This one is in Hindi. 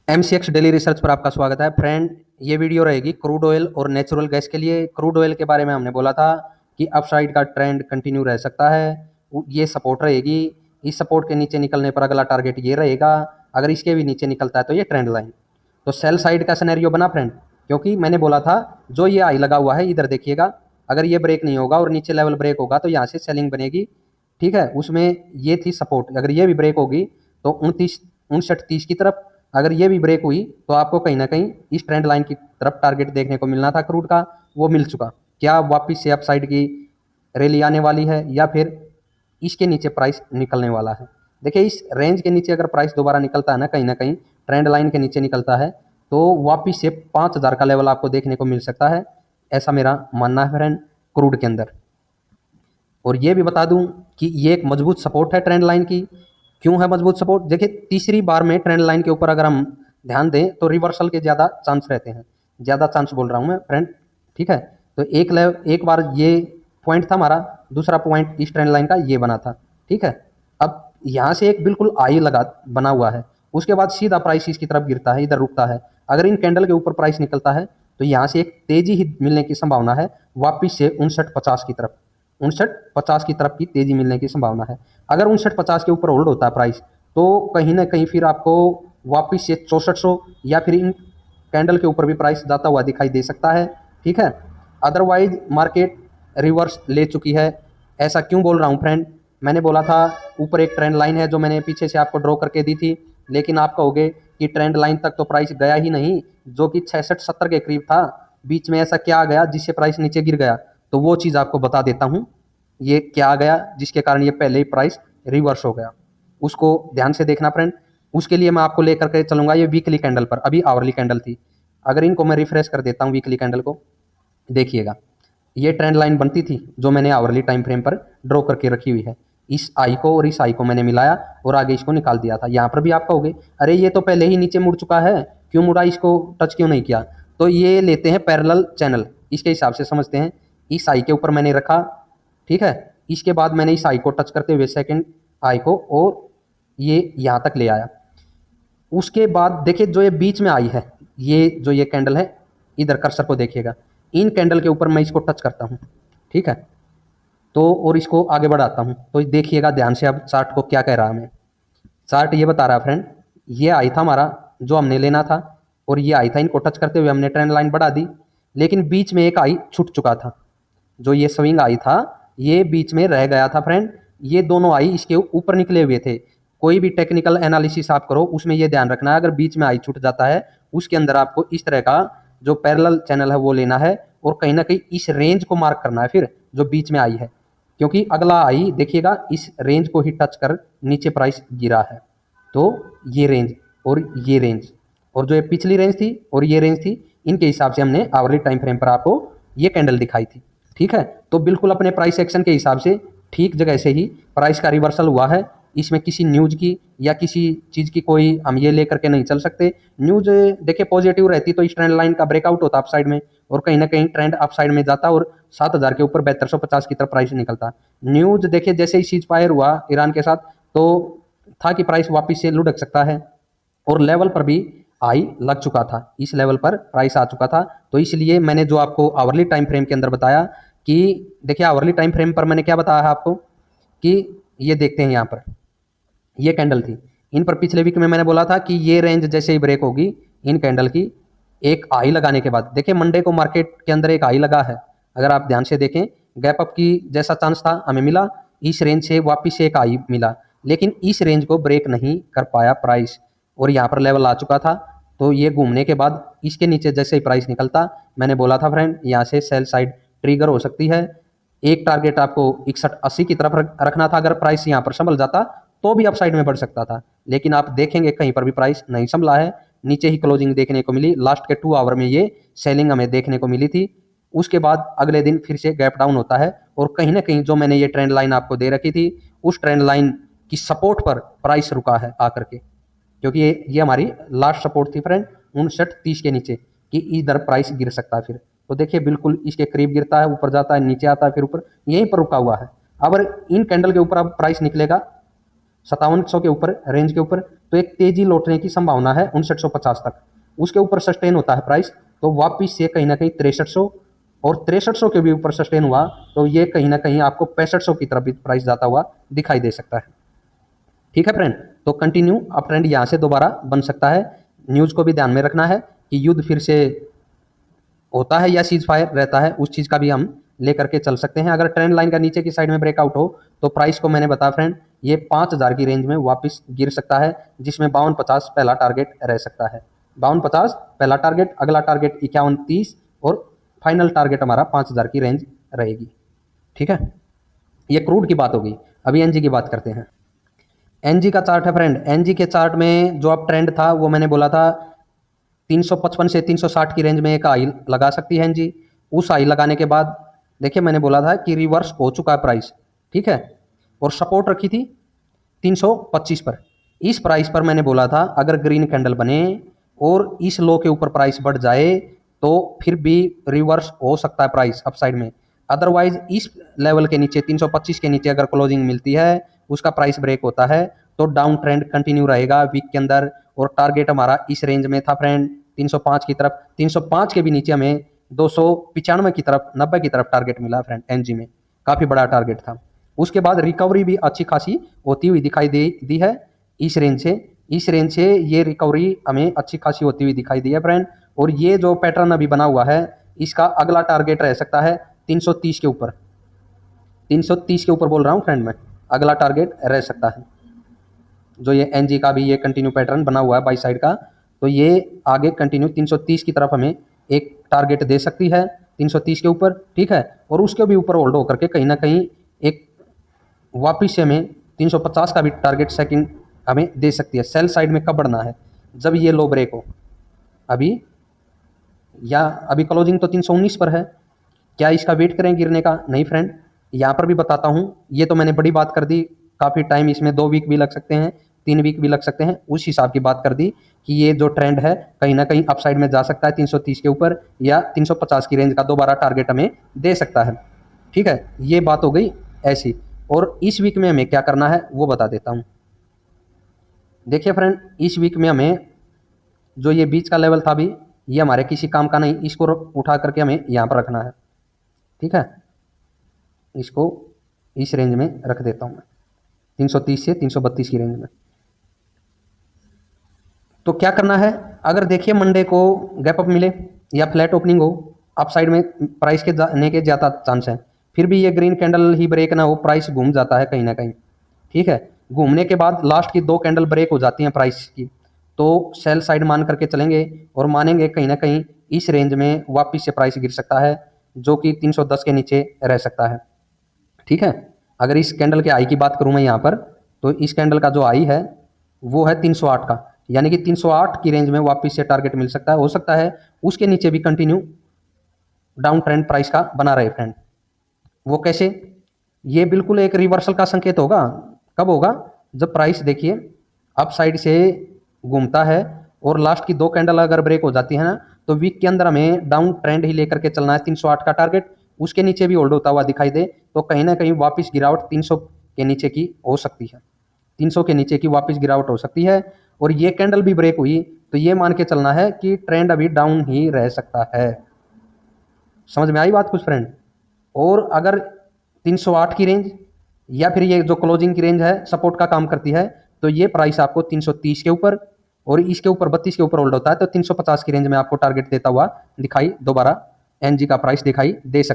एमसीएक्स डेली रिसर्च पर आपका स्वागत है फ्रेंड। ये वीडियो रहेगी क्रूड ऑयल और नेचुरल गैस के लिए। क्रूड ऑयल के बारे में हमने बोला था कि अपसाइड का ट्रेंड कंटिन्यू रह सकता है। ये सपोर्ट रहेगी। इस सपोर्ट के नीचे निकलने पर अगला टारगेट ये रहेगा। अगर इसके भी नीचे निकलता है तो ये ट्रेंड लाइन। तो सेल साइड का सिनेरियो बना फ्रेंड, क्योंकि मैंने बोला था जो ये आई लगा हुआ है इधर देखिएगा, अगर ये ब्रेक नहीं होगा और नीचे लेवल ब्रेक होगा तो यहाँ से सेलिंग बनेगी। ठीक है, उसमें ये थी सपोर्ट। अगर ये भी ब्रेक होगी तो 29 59 30 की तरफ, अगर ये भी ब्रेक हुई तो आपको कहीं ना कहीं इस ट्रेंड लाइन की तरफ टारगेट देखने को मिलना था क्रूड का, वो मिल चुका। क्या वापस से अपसाइड की रैली आने वाली है या फिर इसके नीचे प्राइस निकलने वाला है? देखिए, इस रेंज के नीचे अगर प्राइस दोबारा निकलता है ना कहीं ट्रेंड लाइन के नीचे निकलता है तो वापस से 5000 का लेवल आपको देखने को मिल सकता है, ऐसा मेरा मानना है फ्रेंड क्रूड के अंदर। और ये भी बता दूं कि ये एक मजबूत सपोर्ट है ट्रेंड लाइन की। क्यों है मजबूत सपोर्ट? देखिए, तीसरी बार में ट्रेंड लाइन के ऊपर अगर हम ध्यान दें तो रिवर्सल के ज़्यादा चांस रहते हैं। ज़्यादा चांस बोल रहा हूँ मैं फ्रेंड। ठीक है, तो एक बार ये पॉइंट था हमारा, दूसरा पॉइंट इस ट्रेंड लाइन का ये बना था। ठीक है, अब यहाँ से एक बिल्कुल आई लगा बना हुआ है, उसके बाद सीधा प्राइस इसकी तरफ गिरता है, इधर रुकता है। अगर इन कैंडल के ऊपर प्राइस निकलता है तो यहाँ से एक तेजी ही मिलने की संभावना है, वापिस से 5950 की तरफ। 5950 की तरफ की तेजी मिलने की संभावना है। अगर 5950 के ऊपर होल्ड होता है प्राइस तो कहीं ना कहीं फिर आपको वापिस से 6400 या फिर इन कैंडल के ऊपर भी प्राइस जाता हुआ दिखाई दे सकता है। ठीक है, अदरवाइज मार्केट रिवर्स ले चुकी है। ऐसा क्यों बोल रहा हूँ फ्रेंड? मैंने बोला था ऊपर एक ट्रेंड लाइन है जो मैंने पीछे से आपको ड्रॉ करके दी थी, लेकिन आप कहोगे कि ट्रेंड लाइन तक तो प्राइस गया ही नहीं, जो कि 66-70 के करीब था। बीच में ऐसा क्या आ गया जिससे प्राइस नीचे गिर गया? तो वो चीज़ आपको बता देता हूँ। ये क्या आ गया जिसके कारण ये पहले ही प्राइस रिवर्स हो गया, उसको ध्यान से देखना फ्रेंड। उसके लिए मैं आपको लेकर के चलूंगा ये वीकली कैंडल पर। अभी आवरली कैंडल थी, अगर इनको मैं रिफ्रेश कर देता हूँ वीकली कैंडल को, देखिएगा ये ट्रेंड लाइन बनती थी जो मैंने आवरली टाइम फ्रेम पर ड्रॉ करके रखी हुई है। इस आई को और इस आई को मैंने मिलाया और आगे इसको निकाल दिया था। यहाँ पर भी आप कहोगे अरे ये तो पहले ही नीचे मुड़ चुका है, क्यों मुड़ा, इसको टच क्यों नहीं किया? तो ये लेते हैं पैरेलल चैनल, इसके हिसाब से समझते हैं। इस आई के ऊपर मैंने रखा, ठीक है, इसके बाद मैंने इस आई को टच करते हुए सेकंड आई को और ये यहाँ तक ले आया। उसके बाद देखिए जो ये बीच में आई है, ये जो ये कैंडल है, इधर कर्सर को देखिएगा, इन कैंडल के ऊपर मैं इसको टच करता हूँ। ठीक है, तो और इसको आगे बढ़ाता हूँ तो देखिएगा ध्यान से अब चार्ट को क्या कह रहा है हमें। चार्ट ये बता रहा है फ्रेंड, ये आई था हमारा जो हमने लेना था और ये आई था, इनको टच करते हुए हमने ट्रेंड लाइन बढ़ा दी, लेकिन बीच में एक आई छूट चुका था। जो ये स्विंग आई था ये बीच में रह गया था फ्रेंड। ये दोनों आई इसके ऊपर निकले हुए थे। कोई भी टेक्निकल एनालिसिस आप करो उसमें ये ध्यान रखना है, अगर बीच में आई छूट जाता है उसके अंदर आपको इस तरह का जो पैरेलल चैनल है वो लेना है और कहीं ना कहीं इस रेंज को मार्क करना है फिर जो बीच में आई है, क्योंकि अगला आई देखिएगा इस रेंज को ही टच कर नीचे प्राइस गिरा है। तो ये रेंज और ये रेंज और जो ये पिछली रेंज थी और ये रेंज थी, इनके हिसाब से हमने आवरली टाइम फ्रेम पर आपको ये कैंडल दिखाई थी। ठीक है, तो बिल्कुल अपने प्राइस एक्शन के हिसाब से ठीक जगह से ही प्राइस का रिवर्सल हुआ है। इसमें किसी न्यूज की या किसी चीज़ की कोई हम ये लेकर के नहीं चल सकते। न्यूज देखिए पॉजिटिव रहती तो इस ट्रेंड लाइन का ब्रेकआउट होता अपसाइड में और कहीं ना कहीं ट्रेंड अपसाइड में जाता और 7000 के ऊपर 7250 की तरफ प्राइस निकलता। न्यूज देखिए जैसे ही सीज फायर हुआ ईरान के साथ तो था कि प्राइस वापिस से लुढ़क सकता है और लेवल पर भी आई लग चुका था, इस लेवल पर प्राइस आ चुका था। तो इसलिए मैंने जो आपको आवरली टाइम फ्रेम के अंदर बताया कि देखिए आवरली टाइम फ्रेम पर मैंने क्या बताया है आपको कि ये देखते हैं यहाँ पर ये कैंडल थी, इन पर पिछले वीक में मैंने बोला था कि ये रेंज जैसे ही ब्रेक होगी इन कैंडल की, एक आई लगाने के बाद देखिए मंडे को मार्केट के अंदर एक आई लगा है, अगर आप ध्यान से देखें गैप अप की जैसा चांस था हमें मिला, इस रेंज से वापिस से एक आई मिला, लेकिन इस रेंज को ब्रेक नहीं कर पाया प्राइस और यहाँ पर लेवल आ चुका था। तो ये घूमने के बाद इसके नीचे जैसे ही प्राइस निकलता, मैंने बोला था फ्रेंड यहाँ से सेल साइड ट्रिगर हो सकती है। एक टारगेट आपको 6180 की तरफ रखना था, अगर प्राइस यहाँ पर संभल जाता तो भी अपसाइड में बढ़ सकता था, लेकिन आप देखेंगे कहीं पर भी प्राइस नहीं संभला है, नीचे ही क्लोजिंग देखने को मिली। लास्ट के 2 आवर में ये सेलिंग हमें देखने को मिली थी। उसके बाद अगले दिन फिर से गैप डाउन होता है और कहीं ना कहीं जो मैंने ये ट्रेंड लाइन आपको दे रखी थी उस ट्रेंड लाइन की सपोर्ट पर प्राइस रुका है आकर के, क्योंकि ये हमारी लास्ट सपोर्ट थी फ्रेंड 5930 के नीचे कि इधर प्राइस गिर सकता है फिर। तो देखिए बिल्कुल इसके करीब गिरता है, ऊपर जाता है, नीचे आता है, फिर ऊपर, यहीं पर रुका हुआ है। अगर इन कैंडल के ऊपर अब प्राइस निकलेगा 5700 के ऊपर रेंज के ऊपर, तो एक तेजी लौटने की संभावना है 5950 तक। उसके ऊपर सस्टेन होता है प्राइस तो वापिस से कहीं ना कहीं 6300 और 6300 के भी ऊपर सस्टेन हुआ तो ये कहीं ना कहीं आपको 6500 की तरफ भी प्राइस जाता हुआ दिखाई दे सकता है। ठीक है फ्रेंड, तो कंटिन्यू अप ट्रेंड यहाँ से दोबारा बन सकता है। न्यूज़ को भी ध्यान में रखना है कि युद्ध फिर से होता है या सीज फायर रहता है, उस चीज़ का भी हम लेकर के चल सकते हैं। अगर ट्रेंड लाइन का नीचे की साइड में ब्रेकआउट हो तो प्राइस को मैंने बताया फ्रेंड ये 5000 की रेंज में वापस गिर सकता है, जिसमें 5250 पहला टारगेट रह सकता है। 5250 पहला टारगेट, अगला टारगेट 5130 और फाइनल टारगेट हमारा 5000 की रेंज रहेगी। ठीक है, ये क्रूड की बात होगी। अभी एनजी की बात करते हैं। एनजी का चार्ट है फ्रेंड, एनजी के चार्ट में जो अब ट्रेंड था वो मैंने बोला था 355 से 360 की रेंज में एक हाई लगा सकती है एनजी। उस हाई लगाने के बाद देखिए मैंने बोला था कि रिवर्स हो चुका है प्राइस, ठीक है, और सपोर्ट रखी थी 325 पर। इस प्राइस पर मैंने बोला था अगर ग्रीन कैंडल बने और इस लो के ऊपर प्राइस बढ़ जाए तो फिर भी रिवर्स हो सकता है प्राइस अपसाइड में। अदरवाइज इस लेवल के नीचे 325 के नीचे अगर क्लोजिंग मिलती है, उसका प्राइस ब्रेक होता है तो डाउन ट्रेंड कंटिन्यू रहेगा वीक के अंदर। और टारगेट हमारा इस रेंज में था फ्रेंड 305 की तरफ। 305 के भी नीचे हमें 295 की तरफ 90 की तरफ टारगेट मिला फ्रेंड एनजी में, काफ़ी बड़ा टारगेट था। उसके बाद रिकवरी भी अच्छी खासी होती हुई दिखाई दी है इस रेंज से। इस रेंज से ये रिकवरी हमें अच्छी खासी होती हुई दिखाई दी है फ्रेंड। और ये जो पैटर्न अभी बना हुआ है इसका अगला टारगेट रह सकता है 330 के ऊपर। 330 के ऊपर बोल रहा हूँ फ्रेंड मैं, अगला टारगेट रह सकता है। जो ये एनजी का भी ये कंटिन्यू पैटर्न बना हुआ है बाई साइड का, तो ये आगे कंटिन्यू 330 की तरफ हमें एक टारगेट दे सकती है 330 के ऊपर। ठीक है, और उसके भी ऊपर होल्ड होकर के कहीं ना कहीं एक वापिस से हमें 350 का भी टारगेट सेकंड हमें दे सकती है। सेल साइड में कब बढ़ना है, जब ये लो ब्रेक हो। अभी या अभी क्लोजिंग तो 319 पर है, क्या इसका वेट करें गिरने का? नहीं फ्रेंड, यहाँ पर भी बताता हूँ। ये तो मैंने बड़ी बात कर दी, काफ़ी टाइम इसमें 2 वीक भी लग सकते हैं, 3 वीक भी लग सकते हैं, उस हिसाब की बात कर दी कि ये जो ट्रेंड है कहीं ना कहीं अपसाइड में जा सकता है 330 के ऊपर या 350 की रेंज का दोबारा टारगेट हमें दे सकता है। ठीक है, ये बात हो गई ऐसी। और इस वीक में हमें क्या करना है वो बता देता हूँ। देखिए फ्रेंड, इस वीक में हमें जो ये बीच का लेवल था अभी, ये हमारे किसी काम का नहीं, इसको उठा करके हमें यहाँ पर रखना है। ठीक है, इसको इस रेंज में रख देता हूँ मैं 330 से 332 की रेंज में। तो क्या करना है, अगर देखिए मंडे को गैप अप मिले या फ्लैट ओपनिंग हो, अप साइड में प्राइस के जाने के ज़्यादा चांस है, फिर भी ये ग्रीन कैंडल ही ब्रेक ना हो, प्राइस घूम जाता है कहीं ना कहीं। ठीक है, घूमने के बाद लास्ट की 2 कैंडल ब्रेक हो जाती हैं प्राइस की, तो सेल साइड मान करके चलेंगे और मानेंगे कहीं ना कहीं इस रेंज में वापस से प्राइस गिर सकता है, जो कि 310 के नीचे रह सकता है। ठीक है, अगर इस कैंडल के आई की बात करूं मैं यहाँ पर, तो इस कैंडल का जो आई है वो है 308 का, यानी कि 308 की रेंज में वापस से टारगेट मिल सकता है। हो सकता है उसके नीचे भी कंटिन्यू डाउन ट्रेंड प्राइस का बना रहे फ्रेंड। वो कैसे? ये बिल्कुल एक रिवर्सल का संकेत होगा। कब होगा? जब प्राइस देखिए अप साइड से घूमता है और लास्ट की 2 कैंडल अगर ब्रेक हो जाती है ना, तो वीक के अंदर हमें डाउन ट्रेंड ही लेकर के चलना है। 308 का टारगेट, उसके नीचे भी होल्ड होता हुआ दिखाई दे तो कहीं ना कहीं वापस गिरावट 300 के नीचे की हो सकती है। 300 के नीचे की वापस गिरावट हो सकती है। और ये कैंडल भी ब्रेक हुई तो ये मान के चलना है कि ट्रेंड अभी डाउन ही रह सकता है। समझ में आई बात कुछ फ्रेंड? और अगर 308 की रेंज या फिर ये जो क्लोजिंग की रेंज है सपोर्ट का काम करती है, तो ये प्राइस आपको 330 के ऊपर और इसके ऊपर 32 के ऊपर होल्ड होता है, तो 350 की रेंज में आपको टारगेट देता हुआ दिखाई दोबारा एनजी का प्राइस दिखाई दे सकता है।